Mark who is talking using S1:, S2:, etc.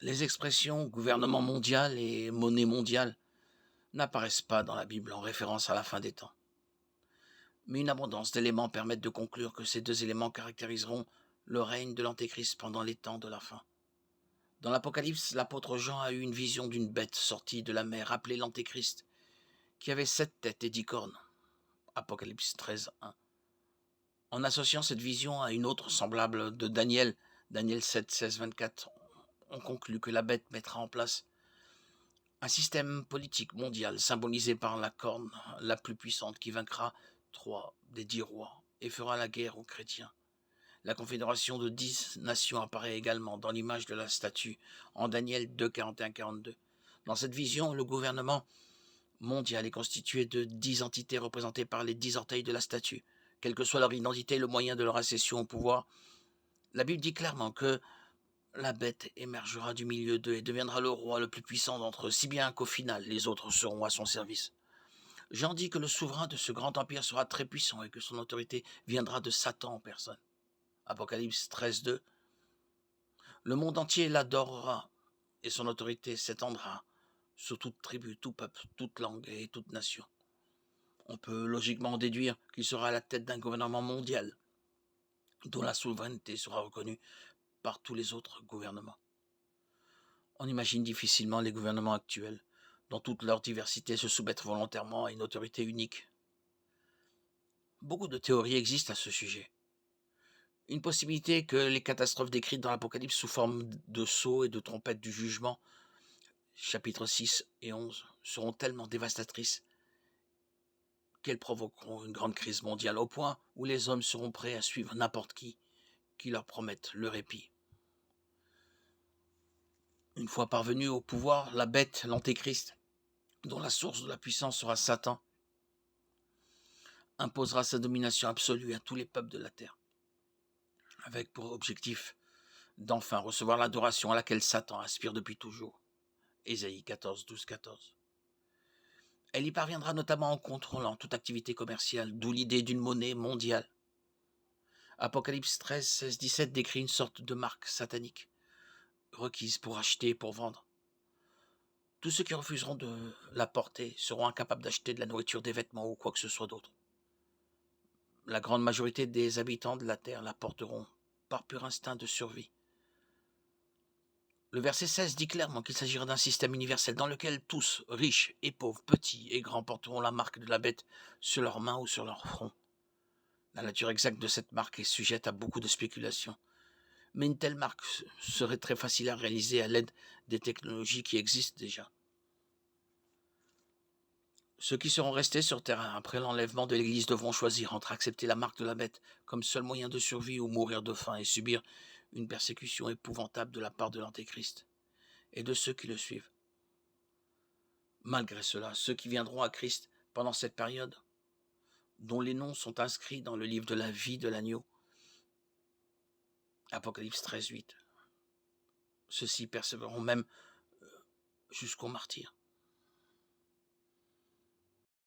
S1: Les expressions gouvernement mondial et monnaie mondiale n'apparaissent pas dans la Bible en référence à la fin des temps. Mais une abondance d'éléments permettent de conclure que ces deux éléments caractériseront le règne de l'Antéchrist pendant les temps de la fin. Dans l'Apocalypse, l'apôtre Jean a eu une vision d'une bête sortie de la mer appelée l'Antéchrist, qui avait 7 têtes et 10 cornes. Apocalypse 13, 1. En associant cette vision à une autre semblable de Daniel, Daniel 7, 16, 24, on conclut que la bête mettra en place un système politique mondial symbolisé par la corne la plus puissante qui vaincra 3 des 10 rois et fera la guerre aux chrétiens. La confédération de 10 nations apparaît également dans l'image de la statue en Daniel 2, 41-42. Dans cette vision, le gouvernement mondial est constitué de 10 entités représentées par les 10 orteils de la statue. Quelle que soit leur identité et le moyen de leur accession au pouvoir, la Bible dit clairement que la bête émergera du milieu d'eux et deviendra le roi le plus puissant d'entre eux, si bien qu'au final, les autres seront à son service. Jean dit que le souverain de ce grand empire sera très puissant et que son autorité viendra de Satan en personne. Apocalypse 13, 2. Le monde entier l'adorera et son autorité s'étendra sur toute tribu, tout peuple, toute langue et toute nation. On peut logiquement déduire qu'il sera à la tête d'un gouvernement mondial dont la souveraineté sera reconnue par tous les autres gouvernements. On imagine difficilement les gouvernements actuels, dans toute leur diversité, se soumettre volontairement à une autorité unique. Beaucoup de théories existent à ce sujet. Une possibilité est que les catastrophes décrites dans l'Apocalypse sous forme de sceaux et de trompettes du jugement, chapitres 6 et 11, seront tellement dévastatrices qu'elles provoqueront une grande crise mondiale au point où les hommes seront prêts à suivre n'importe qui leur promette le répit. Une fois parvenu au pouvoir, la bête, l'antéchrist, dont la source de la puissance sera Satan, imposera sa domination absolue à tous les peuples de la terre, avec pour objectif d'enfin recevoir l'adoration à laquelle Satan aspire depuis toujours. Ésaïe 14, 12, 14. Elle y parviendra notamment en contrôlant toute activité commerciale, d'où l'idée d'une monnaie mondiale. Apocalypse 13, 16, 17 décrit une sorte de marque satanique, requise pour acheter et pour vendre. Tous ceux qui refuseront de la porter seront incapables d'acheter de la nourriture, des vêtements ou quoi que ce soit d'autre. La grande majorité des habitants de la terre la porteront par pur instinct de survie. Le verset 16 dit clairement qu'il s'agira d'un système universel dans lequel tous, riches et pauvres, petits et grands, porteront la marque de la bête sur leurs mains ou sur leur front. La nature exacte de cette marque est sujette à beaucoup de spéculations, mais une telle marque serait très facile à réaliser à l'aide des technologies qui existent déjà. Ceux qui seront restés sur terre après l'enlèvement de l'Église devront choisir entre accepter la marque de la bête comme seul moyen de survie ou mourir de faim et subir une persécution épouvantable de la part de l'Antéchrist et de ceux qui le suivent. Malgré cela, ceux qui viendront à Christ pendant cette période, dont les noms sont inscrits dans le livre de la vie de l'agneau, Apocalypse 13, 8, ceux-ci persévéreront même jusqu'au martyre.